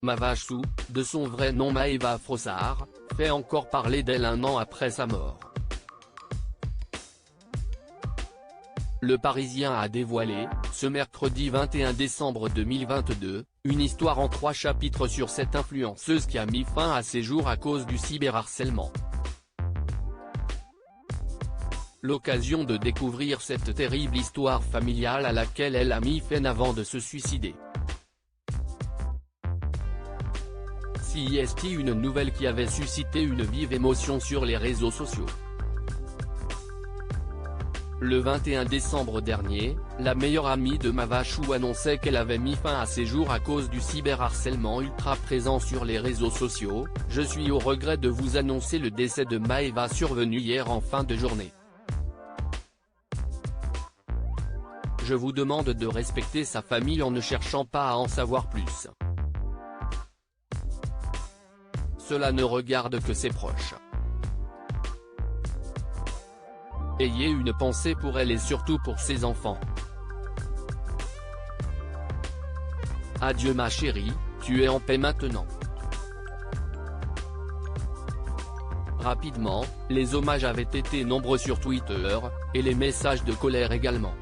Mavachou, de son vrai nom Maeva Frossard, fait encore parler d'elle un an après sa mort. Le Parisien a dévoilé, ce mercredi 21 décembre 2022, une histoire en 3 chapitres sur cette influenceuse qui a mis fin à ses jours à cause du cyberharcèlement. L'occasion de découvrir cette terrible histoire familiale à laquelle elle a mis fin avant de se suicider. C'est une nouvelle qui avait suscité une vive émotion sur les réseaux sociaux. Le 21 décembre dernier, la meilleure amie de Mavachou annonçait qu'elle avait mis fin à ses jours à cause du cyberharcèlement ultra présent sur les réseaux sociaux. « Je suis au regret de vous annoncer le décès de Maeva survenu hier en fin de journée. Je vous demande de respecter sa famille en ne cherchant pas à en savoir plus. Cela ne regarde que ses proches. Ayez une pensée pour elle et surtout pour ses enfants. Adieu ma chérie, tu es en paix maintenant. » Rapidement, les hommages avaient été nombreux sur Twitter, et les messages de colère également.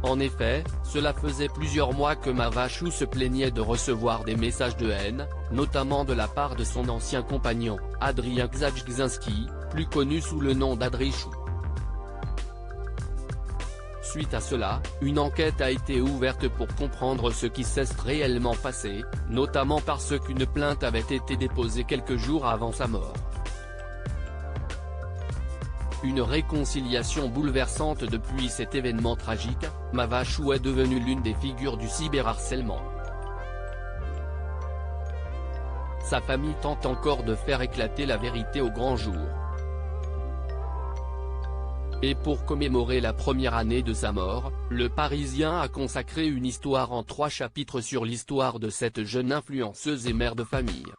En effet, cela faisait plusieurs mois que Mavachou se plaignait de recevoir des messages de haine, notamment de la part de son ancien compagnon, Adrien Gzadzinski, plus connu sous le nom d'Adrichou. Suite à cela, une enquête a été ouverte pour comprendre ce qui s'est réellement passé, notamment parce qu'une plainte avait été déposée quelques jours avant sa mort. Une réconciliation bouleversante depuis cet événement tragique, Mavachou est devenue l'une des figures du cyberharcèlement. Sa famille tente encore de faire éclater la vérité au grand jour. Et pour commémorer la première année de sa mort, le Parisien a consacré une histoire en 3 chapitres sur l'histoire de cette jeune influenceuse et mère de famille.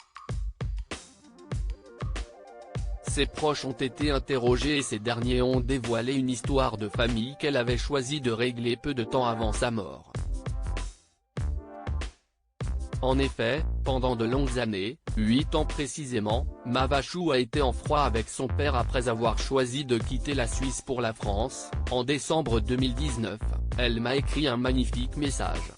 Ses proches ont été interrogés et ces derniers ont dévoilé une histoire de famille qu'elle avait choisi de régler peu de temps avant sa mort. En effet, pendant de longues années, 8 ans précisément, Mavachou a été en froid avec son père après avoir choisi de quitter la Suisse pour la France. En décembre 2019, elle m'a écrit un magnifique message.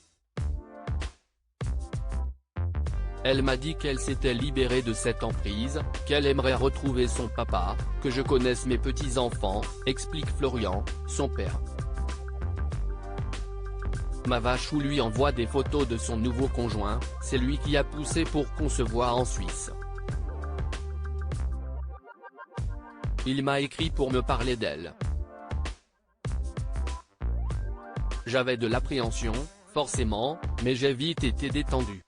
Elle m'a dit qu'elle s'était libérée de cette emprise, qu'elle aimerait retrouver son papa, que je connaisse mes petits-enfants, explique Florian, son père. Mavachou lui envoie des photos de son nouveau conjoint, c'est lui qui a poussé pour qu'on se voie en Suisse. Il m'a écrit pour me parler d'elle. J'avais de l'appréhension, forcément, mais j'ai vite été détendu.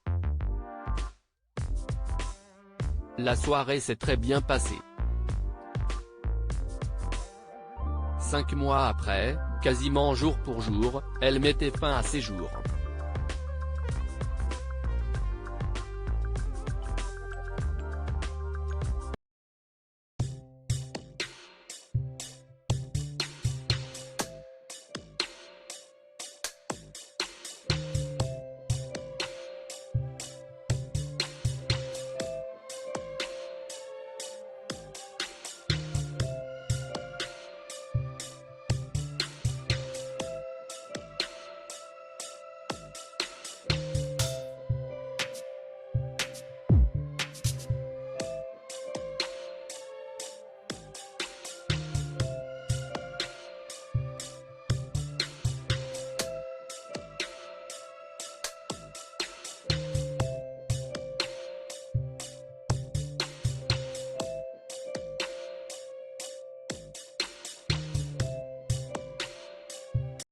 La soirée s'est très bien passée. 5 mois après, quasiment jour pour jour, elle mettait fin à ses jours.